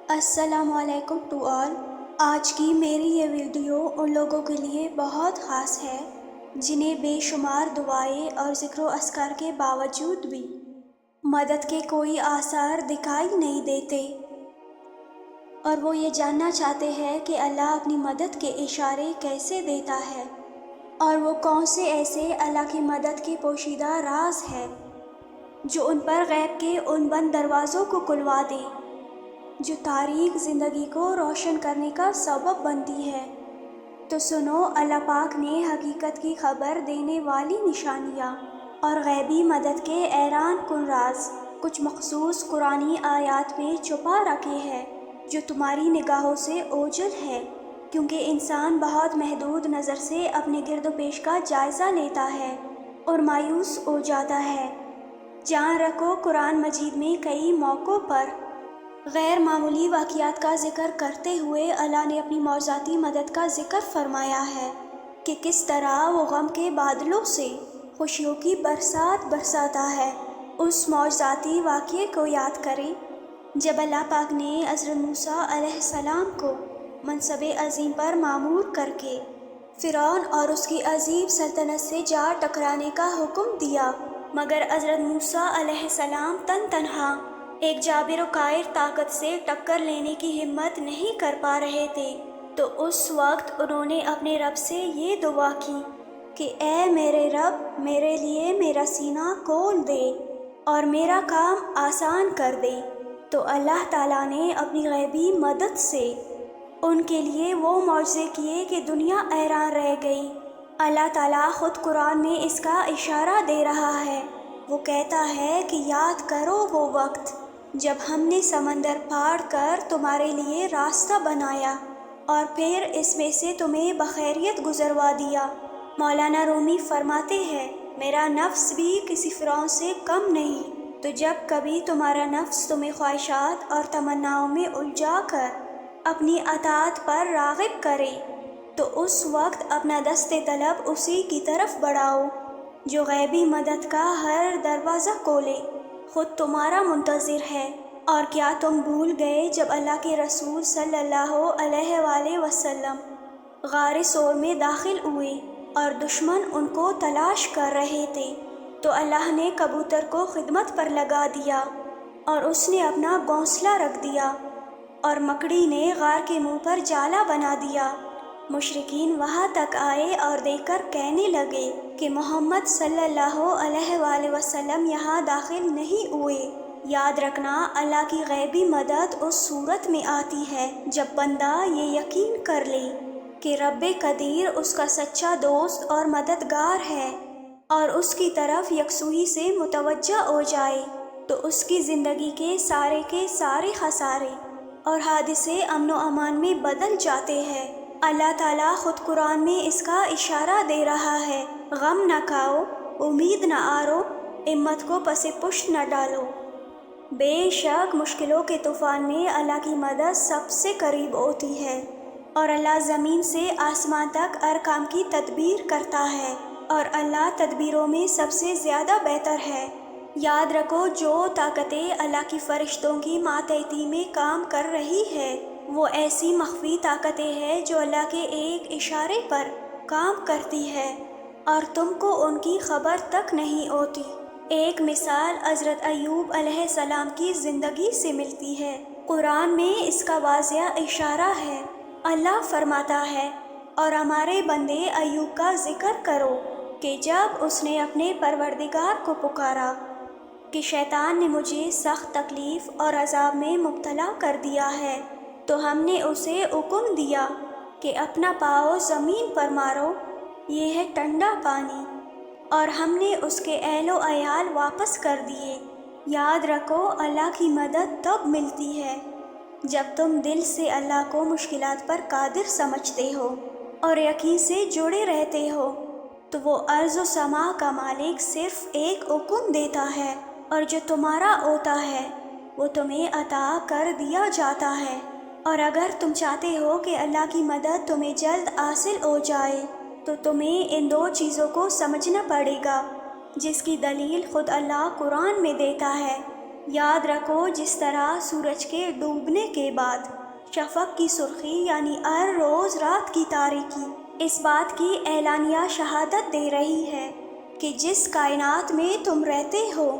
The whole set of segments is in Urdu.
السلام علیکم ٹو آل۔ آج کی میری یہ ویڈیو ان لوگوں کے لیے بہت خاص ہے جنہیں بے شمار دعائیں اور ذکر و اذکار کے باوجود بھی مدد کے کوئی آثار دکھائی نہیں دیتے، اور وہ یہ جاننا چاہتے ہیں کہ اللہ اپنی مدد کے اشارے کیسے دیتا ہے، اور وہ کون سے ایسے اللہ کی مدد کے پوشیدہ راز ہے جو ان پر غیب کے ان بند دروازوں کو کھلوا دے جو تاریک زندگی کو روشن کرنے کا سبب بنتی ہے۔ تو سنو، اللہ پاک نے حقیقت کی خبر دینے والی نشانیاں اور غیبی مدد کے حیران کن راز کچھ مخصوص قرآنی آیات میں چھپا رکھے ہیں جو تمہاری نگاہوں سے اوجھل ہے، کیونکہ انسان بہت محدود نظر سے اپنے گرد و پیش کا جائزہ لیتا ہے اور مایوس ہو جاتا ہے۔ جان رکھو، قرآن مجید میں کئی موقعوں پر غیر معمولی واقعات کا ذکر کرتے ہوئے اللہ نے اپنی معجزاتی مدد کا ذکر فرمایا ہے کہ کس طرح وہ غم کے بادلوں سے خوشیوں کی برسات برساتا ہے۔ اس معجزاتی واقعے کو یاد کریں جب اللہ پاک نے حضرت موسیٰ علیہ السلام کو منصب عظیم پر مامور کر کے فرعون اور اس کی عظیم سلطنت سے جا ٹکرانے کا حکم دیا، مگر حضرت موسیٰ علیہ السلام تنہا ایک جابر و قاہر طاقت سے ٹکر لینے کی ہمت نہیں کر پا رہے تھے۔ تو اس وقت انہوں نے اپنے رب سے یہ دعا کی کہ اے میرے رب، میرے لیے میرا سینہ کھول دے اور میرا کام آسان کر دے۔ تو اللہ تعالیٰ نے اپنی غیبی مدد سے ان کے لیے وہ معجزے کیے کہ دنیا حیران رہ گئی۔ اللہ تعالیٰ خود قرآن میں اس کا اشارہ دے رہا ہے۔ وہ کہتا ہے کہ یاد کرو وہ وقت جب ہم نے سمندر پھاڑ کر تمہارے لیے راستہ بنایا اور پھر اس میں سے تمہیں بخیریت گزروا دیا۔ مولانا رومی فرماتے ہیں، میرا نفس بھی کسی فرعون سے کم نہیں، تو جب کبھی تمہارا نفس تمہیں خواہشات اور تمناؤں میں الجھا کر اپنی اطاعت پر راغب کرے تو اس وقت اپنا دست طلب اسی کی طرف بڑھاؤ جو غیبی مدد کا ہر دروازہ کھولے، خود تمہارا منتظر ہے۔ اور کیا تم بھول گئے جب اللہ کے رسول صلی اللہ علیہ وآلہ وسلم غار ثور میں داخل ہوئے اور دشمن ان کو تلاش کر رہے تھے تو اللہ نے کبوتر کو خدمت پر لگا دیا اور اس نے اپنا گھونسلہ رکھ دیا اور مکڑی نے غار کے منہ پر جالا بنا دیا۔ مشرکین وہاں تک آئے اور دیکھ کر کہنے لگے کہ محمد صلی اللہ علیہ وآلہ وسلم یہاں داخل نہیں ہوئے۔ یاد رکھنا، اللہ کی غیبی مدد اس صورت میں آتی ہے جب بندہ یہ یقین کر لے کہ رب قدیر اس کا سچا دوست اور مددگار ہے اور اس کی طرف یکسوئی سے متوجہ ہو جائے تو اس کی زندگی کے سارے خسارے اور حادثے امن و امان میں بدل جاتے ہیں۔ اللہ تعالیٰ خود قرآن میں اس کا اشارہ دے رہا ہے، غم نہ کھاؤ، امید نہ ہارو، ہمت کو پس پشت نہ ڈالو۔ بے شک مشکلوں کے طوفان میں اللہ کی مدد سب سے قریب ہوتی ہے، اور اللہ زمین سے آسمان تک ہر کام کی تدبیر کرتا ہے، اور اللہ تدبیروں میں سب سے زیادہ بہتر ہے۔ یاد رکھو، جو طاقتیں اللہ کی فرشتوں کی ماتحتی میں کام کر رہی ہے وہ ایسی مخفی طاقتیں ہیں جو اللہ کے ایک اشارے پر کام کرتی ہے اور تم کو ان کی خبر تک نہیں ہوتی۔ ایک مثال حضرت ایوب علیہ السلام کی زندگی سے ملتی ہے، قرآن میں اس کا واضح اشارہ ہے۔ اللہ فرماتا ہے، اور ہمارے بندے ایوب کا ذکر کرو کہ جب اس نے اپنے پروردگار کو پکارا کہ شیطان نے مجھے سخت تکلیف اور عذاب میں مبتلا کر دیا ہے، تو ہم نے اسے حکم دیا کہ اپنا پاؤں زمین پر مارو، یہ ہے ٹھنڈا پانی، اور ہم نے اس کے اہل و عیال واپس کر دیے۔ یاد رکھو، اللہ کی مدد تب ملتی ہے جب تم دل سے اللہ کو مشکلات پر قادر سمجھتے ہو اور یقین سے جڑے رہتے ہو، تو وہ ارض و سما کا مالک صرف ایک حکم دیتا ہے اور جو تمہارا ہوتا ہے وہ تمہیں عطا کر دیا جاتا ہے۔ اور اگر تم چاہتے ہو کہ اللہ کی مدد تمہیں جلد حاصل ہو جائے تو تمہیں ان دو چیزوں کو سمجھنا پڑے گا جس کی دلیل خود اللہ قرآن میں دیتا ہے۔ یاد رکھو جس طرح سورج کے ڈوبنے کے بعد شفق کی سرخی یعنی ہر روز رات کی تاریکی اس بات کی اعلانیہ شہادت دے رہی ہے کہ جس کائنات میں تم رہتے ہو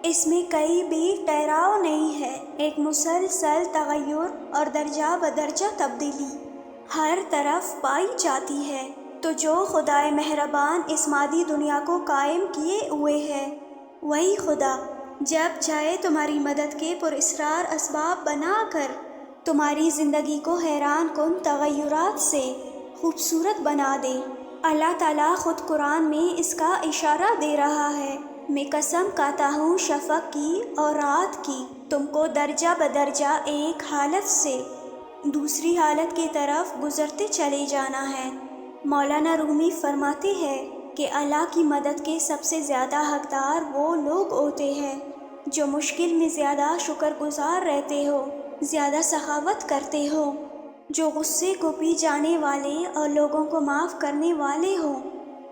اس میں کئی بھی ٹھہراؤ نہیں ہے، ایک مسلسل تغیر اور درجہ بدرجہ تبدیلی ہر طرف پائی جاتی ہے۔ تو جو خدائے مہربان اس مادی دنیا کو قائم کیے ہوئے ہے، وہی خدا جب چاہے تمہاری مدد کے پراسرار اسباب بنا کر تمہاری زندگی کو حیران کن تغیرات سے خوبصورت بنا دے۔ اللہ تعالیٰ خود قرآن میں اس کا اشارہ دے رہا ہے، میں قسم کھاتا ہوں شفق کی اور رات کی، تم کو درجہ بدرجہ ایک حالت سے دوسری حالت کی طرف گزرتے چلے جانا ہے۔ مولانا رومی فرماتے ہیں کہ اللہ کی مدد کے سب سے زیادہ حقدار وہ لوگ ہوتے ہیں جو مشکل میں زیادہ شکر گزار رہتے ہو، زیادہ سخاوت کرتے ہو، جو غصے کو پی جانے والے اور لوگوں کو معاف کرنے والے ہوں۔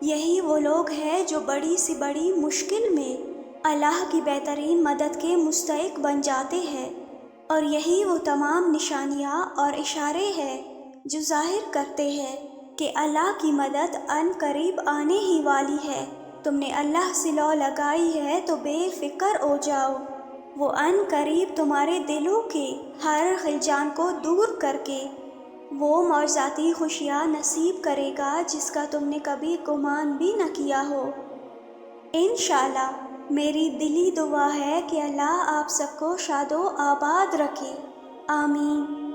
یہی وہ لوگ ہیں جو بڑی سے بڑی مشکل میں اللہ کی بہترین مدد کے مستحق بن جاتے ہیں، اور یہی وہ تمام نشانیاں اور اشارے ہیں جو ظاہر کرتے ہیں کہ اللہ کی مدد ان قریب آنے ہی والی ہے۔ تم نے اللہ سے لو لگائی ہے تو بے فکر ہو جاؤ، وہ ان قریب تمہارے دلوں کے ہر خلجان کو دور کر کے وہ معجزاتی خوشیاں نصیب کرے گا جس کا تم نے کبھی گمان بھی نہ کیا ہو۔ انشاءاللہ میری دلی دعا ہے کہ اللہ آپ سب کو شاد و آباد رکھے، آمین۔